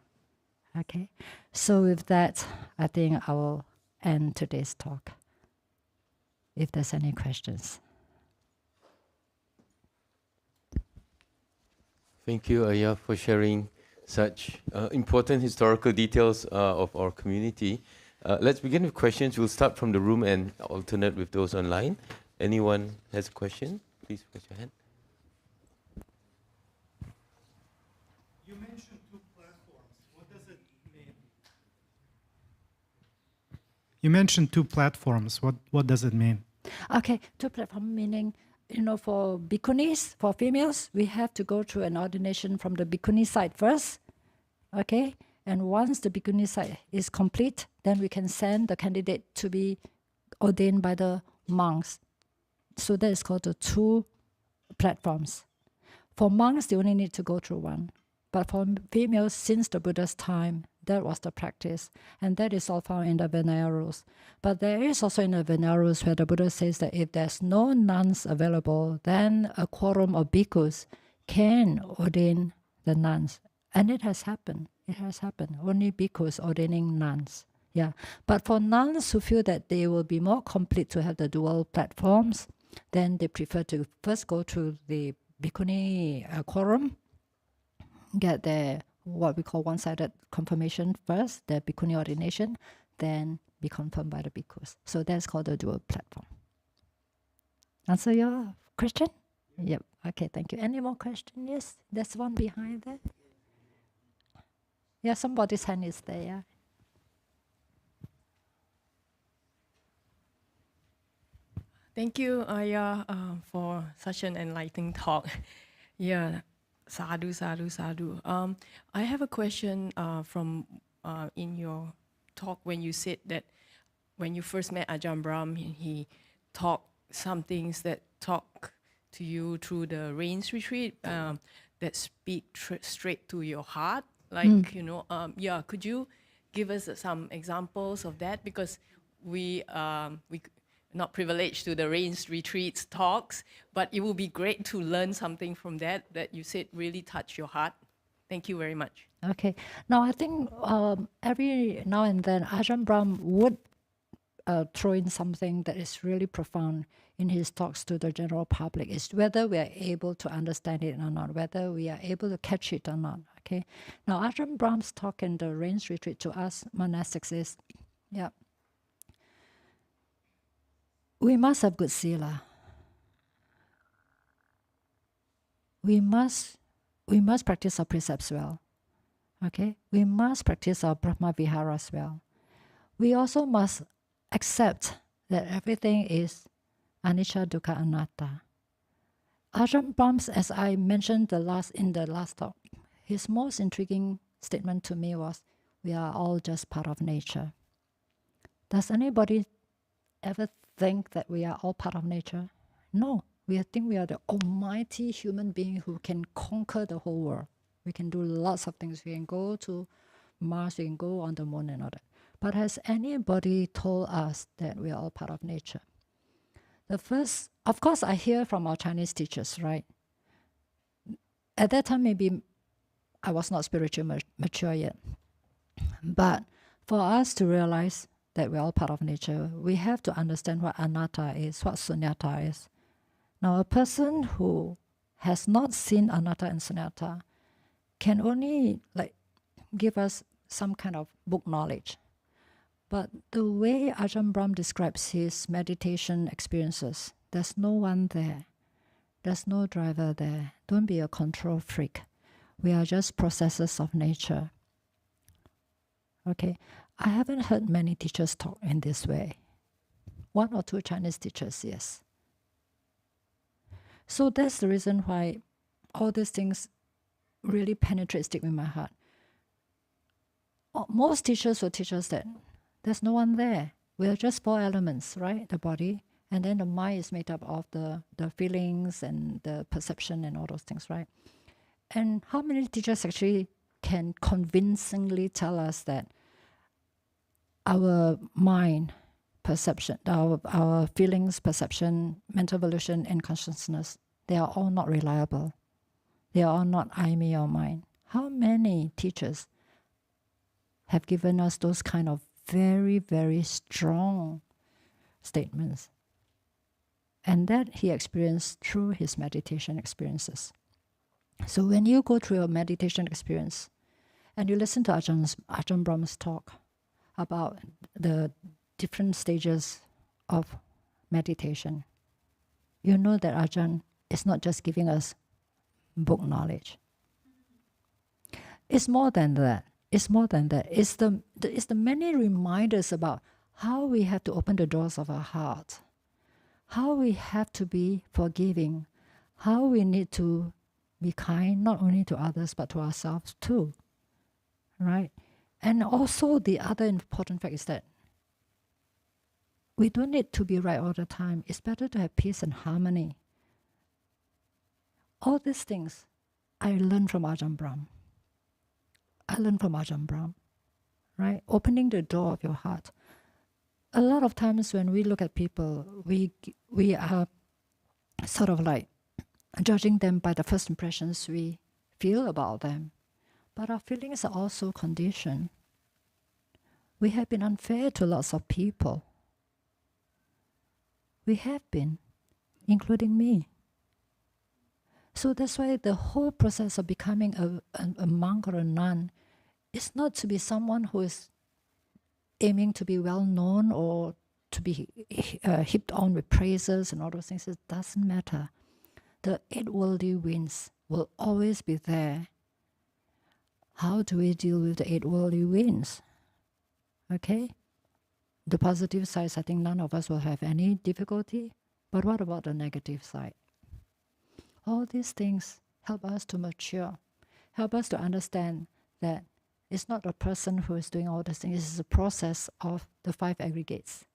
Okay? So with that, I think I will end today's talk. If there's any questions. Thank you, Ayya, for sharing such important historical details of our community. Let's begin with questions. We'll start from the room and alternate with those online. Anyone has a question? Please raise your hand. You mentioned two platforms. What does it mean? You mentioned two platforms. What does it mean? Okay, two platform meaning, for Bhikkhunis, for females, we have to go through an ordination from the Bhikkhuni side first. Okay, and once the Bhikkhuni side is complete, then we can send the candidate to be ordained by the monks. So that is called the two platforms. For monks, they only need to go through one. But for females, since the Buddha's time, that was the practice. And that is all found in the Vinaya rules. But there is also in the Vinaya rules where the Buddha says that if there's no nuns available, then a quorum of bhikkhus can ordain the nuns. And it has happened. It has happened. Only bhikkhus ordaining nuns. Yeah. But for nuns who feel that they will be more complete to have the dual platforms, then they prefer to first go through the Bhikkhuni quorum, get their what we call one-sided confirmation first, the Bhikkhuni ordination, then be confirmed by the bhikkhus. So that's called the dual platform. Answer your question? Yep. Okay, thank you. Any more questions? Yes, there's one behind there. Yeah, somebody's hand is there. Yeah. Thank you, Ayya, for such an enlightening talk. Yeah, sadhu, sadhu, sadhu. I have a question from in your talk when you said that when you first met Ajahn Brahm, he taught some things that talk to you through the rains retreat that speak straight to your heart. Like, yeah, could you give us some examples of that? Because we not privileged to the rains retreats talks, but it would be great to learn something from that you said really touched your heart. Thank you very much. Okay. Now, I think every now and then Ajahn Brahm would throw in something that is really profound in his talks to the general public. It's whether we are able to understand it or not, whether we are able to catch it or not. Okay. Now, Ajahn Brahm's talk in the rains retreat to us monastics is, yeah. we must have good sila. We must practice our precepts well. Okay? We must practice our Brahma Viharas well. We also must accept that everything is anicca, dukkha, anatta. Ajahn Brahm, as I mentioned in the last talk, his most intriguing statement to me was, we are all just part of nature. Does anybody ever think that we are all part of nature? No. We think we are the almighty human being who can conquer the whole world. We can do lots of things. We can go to Mars, we can go on the moon and all that. But has anybody told us that we are all part of nature? The first, of course, I hear from our Chinese teachers, right? At that time, maybe I was not spiritually mature yet. But for us to realize that we're all part of nature, we have to understand what anatta is, what sunyata is. Now, a person who has not seen anatta and sunyata can only give us some kind of book knowledge. But the way Ajahn Brahm describes his meditation experiences, there's no one there. There's no driver there. Don't be a control freak. We are just processes of nature. Okay, I haven't heard many teachers talk in this way. One or two Chinese teachers, yes. So that's the reason why all these things really penetrate, stick in my heart. Most teachers will teach us that there's no one there. We are just four elements, right? The body, and then the mind is made up of the feelings and the perception and all those things, right? And how many teachers actually can convincingly tell us that our mind, perception, our feelings, perception, mental volition, and consciousness, they are all not reliable. They are all not I, me, or mine. How many teachers have given us those kind of very, very strong statements? And that he experienced through his meditation experiences. So when you go through a meditation experience and you listen to Ajahn Brahm's talk about the different stages of meditation, you know that Ajahn is not just giving us book knowledge. It's more than that. It's more than that. It's the many reminders about how we have to open the doors of our heart, how we have to be forgiving, how we need to be kind not only to others but to ourselves too, right? And also the other important fact is that we don't need to be right all the time. It's better to have peace and harmony. All these things I learned from Ajahn Brahm. Right? Opening the door of your heart. A lot of times when we look at people, we are sort of like judging them by the first impressions we feel about them. But our feelings are also conditioned. We have been unfair to lots of people. We have been, including me. So that's why the whole process of becoming a monk or a nun is not to be someone who is aiming to be well known or to be heaped on with praises and all those things. It doesn't matter. The eight worldly winds will always be there. How do we deal with the eight worldly winds? Okay? The positive sides, I think none of us will have any difficulty. But what about the negative side? All these things help us to mature, help us to understand that it's not a person who is doing all these things, it's a process of the five aggregates.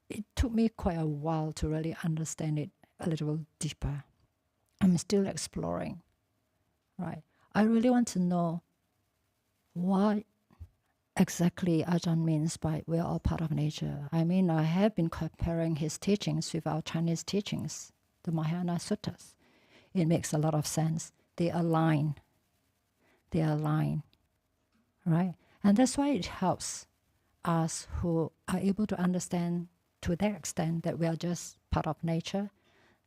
It took me quite a while to really understand it a little deeper. I'm still exploring, right? I really want to know what exactly Ajahn means by we're all part of nature. I mean, I have been comparing his teachings with our Chinese teachings, the Mahayana Suttas. It makes a lot of sense. They align, right? And that's why it helps us who are able to understand to that extent that we are just part of nature.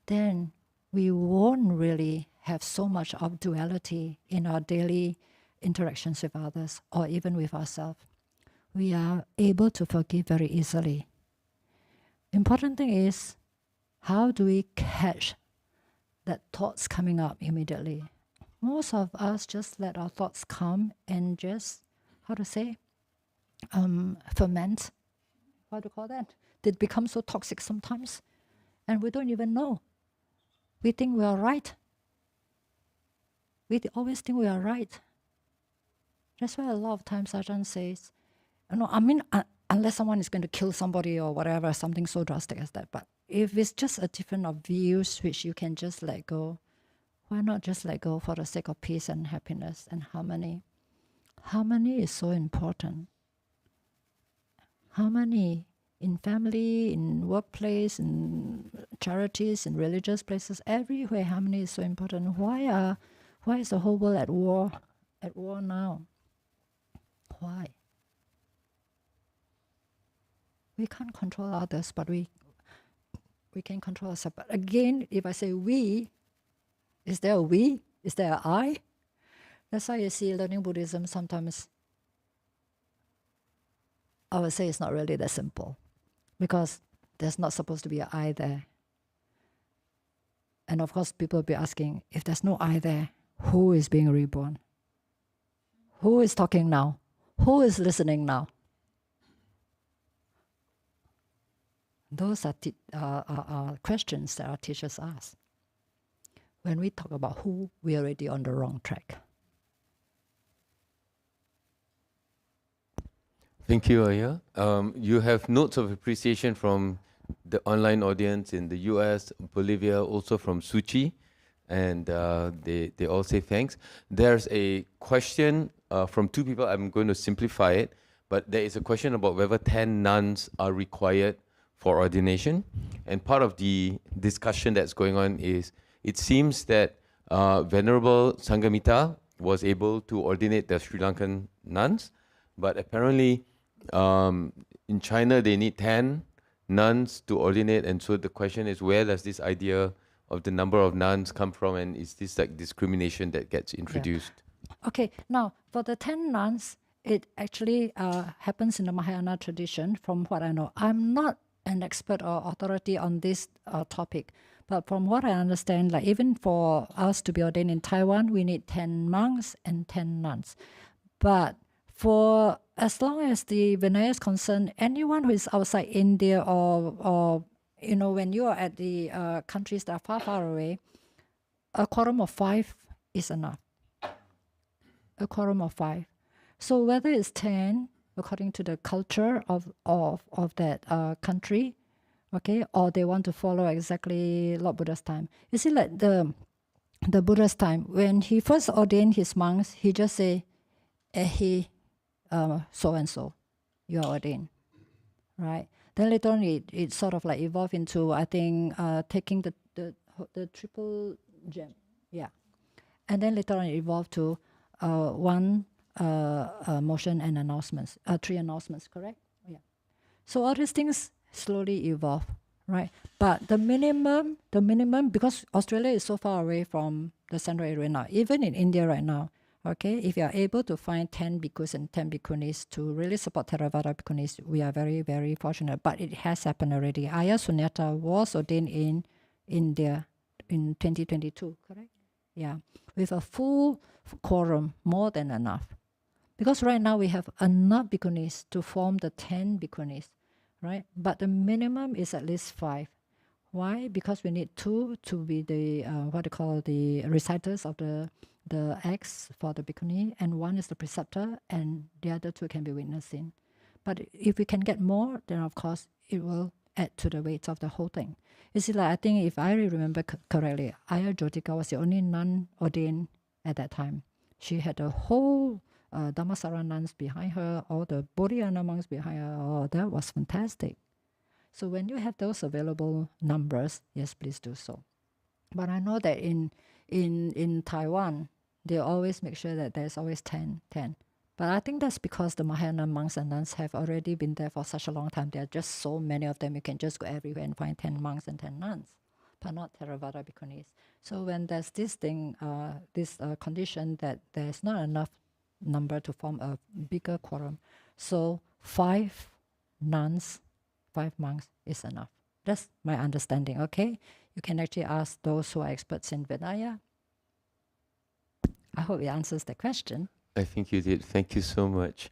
Then we won't really have so much of duality in our daily interactions with others or even with ourselves. We are able to forgive very easily. important thing is, how do we catch that thoughts coming up immediately? Most of us just let our thoughts come and just, how to say, ferment. What do you call that? They become so toxic sometimes, and we don't even know. We think we are right. We always think we are right. That's why a lot of times Ajahn says, unless someone is going to kill somebody or whatever, something so drastic as that. But if it's just a difference of views which you can just let go, why not just let go for the sake of peace and happiness and harmony? Harmony is so important. Harmony in family, in workplace, in charities, in religious places, everywhere harmony is so important. Why is the whole world at war? At war now? Why? We can't control others, but we can control ourselves. But again, if I say we, is there a we? Is there an I? That's why you see learning Buddhism sometimes, I would say it's not really that simple, because there's not supposed to be an I there. And of course, people will be asking, if there's no I there, who is being reborn? Who is talking now? Who is listening now? Those are questions that our teachers ask. When we talk about who, we're already on the wrong track. Thank you, Ayya. You have notes of appreciation from the online audience in the US, Bolivia, also from Suchi, and they all say thanks. There's a question from two people. I'm going to simplify it, but there is a question about whether 10 nuns are required for ordination. And part of the discussion that's going on is, it seems that Venerable Sanghamita was able to ordinate the Sri Lankan nuns, but apparently in China they need 10 nuns to ordinate, and so the question is, where does this idea of the number of nuns come from, and is this like discrimination that gets introduced? Yeah. Okay, now for the 10 nuns, it actually happens in the Mahayana tradition, from what I know. I'm not an expert or authority on this topic, but from what I understand, like even for us to be ordained in Taiwan, we need 10 monks and 10 nuns. But for as long as the Vinaya is concerned, anyone who is outside India or when you are at the countries that are far, far away, a quorum of 5 is enough. A quorum of 5. So whether it's 10, according to the culture of that country, okay, or they want to follow exactly Lord Buddha's time. You see, like the Buddha's time, when he first ordained his monks, he just say, so and so, you are ordained, right? Then later on, it sort of like evolved into, I think, taking the triple gem, yeah. And then later on, it evolved to one motion and announcements, 3 announcements, correct? Yeah. So all these things slowly evolve, right? But the minimum, because Australia is so far away from the central area now, even in India right now, okay, if you are able to find 10 bhikkhus and 10 bhikkhunis to really support Theravada bhikkhunis, we are very, very fortunate. But it has happened already. Ayya Sunyata was ordained in India in 2022, correct? Yeah, with a full quorum, more than enough. Because right now we have enough bhikkhunis to form the 10 bhikkhunis, right? But the minimum is at least 5. Why? Because we need 2 to be the, the reciters of the acts for the bhikkhuni, and 1 is the preceptor, and the other 2 can be witnessing. But if we can get more, then of course it will add to the weight of the whole thing. You see, like I think if I remember correctly, Ayya Jotika was the only nun ordained at that time. She had a whole Dhammasara nuns behind her, all the Bodhiana monks behind her. Oh, that was fantastic. So when you have those available numbers, yes, please do so. But I know that in Taiwan, they always make sure that there's always 10. But I think that's because the Mahayana monks and nuns have already been there for such a long time. There are just so many of them. You can just go everywhere and find 10 monks and 10 nuns, but not Theravada bhikkhunis. So when there's this thing, this condition that there's not enough number to form a bigger quorum, so 5 nuns, 5 monks is enough. That's my understanding, okay? You can actually ask those who are experts in Vinaya. I hope it answers the question. I think you did. Thank you so much.